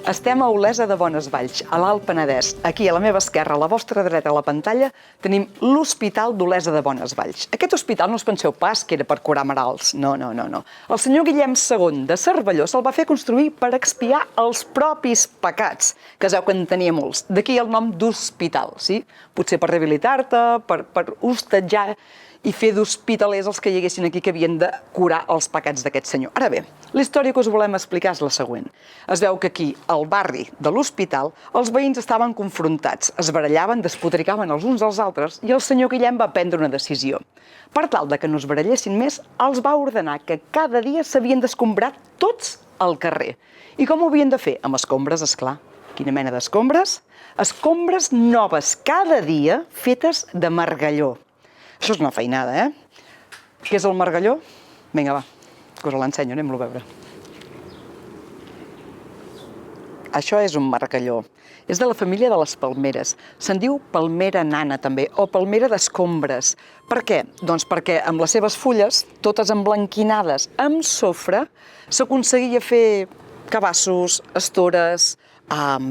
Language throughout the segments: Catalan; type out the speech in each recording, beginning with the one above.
Estem a Olesa de Bonesvalls, a l'Alt Penedès. Aquí, a la meva esquerra, a la vostra dreta, a la pantalla, tenim l'Hospital d'Olesa de Bonesvalls. Aquest hospital no us penseu pas que era per curar malalts. No. El senyor Guillem II de Cervelló se'l va fer construir per expiar els propis pecats, que es veu que en tenia molts. D'aquí el nom d'hospital, sí? Potser per rehabilitar-te, per hostatjar i fer d'hospitalers els que hi haguessin aquí que havien de curar els pecats d'aquest senyor. Ara bé, la història que us volem explicar és la següent. Es veu que aquí, al barri de l'hospital, els veïns estaven confrontats, es barallaven, despotricaven els uns als altres i el senyor Guillem va prendre una decisió. Per tal de que no es barallessin més, els va ordenar que cada dia s'havien d'escombrar tots al carrer. I com ho havien de fer? Amb escombres, esclar. Quina mena d'escombres? Escombres noves cada dia fetes de margalló. Això és una feinada, Què és el margalló? Vinga, va, que us l'ensenyo, anem-lo a veure. Això és un margalló. És de la família de les palmeres. Se'n diu palmera nana, també, o palmera d'escombres. Per què? Doncs perquè amb les seves fulles, totes emblanquinades amb sofre, s'aconseguia fer cabassos, estores,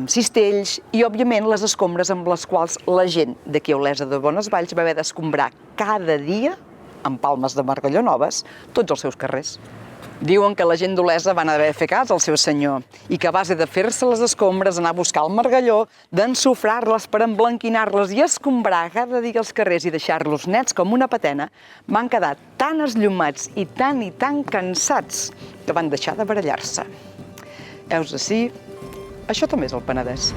cistells i, òbviament, les escombres amb les quals la gent d'aquí a Olesa de Bonesvalls va haver d'escombrar cada dia, amb palmes de margalló noves, tots els seus carrers. Diuen que la gent d'Olesa van haver de fer cas al seu senyor i que a base de fer-se les escombres, anar a buscar el margalló, d'ensofrar-les per emblanquinar-les i escombrar cada dia els carrers i deixar-los nets com una patena, van quedar tan esllomats i tan cansats que van deixar de barallar-se. Heus ací, això també és el Penedès.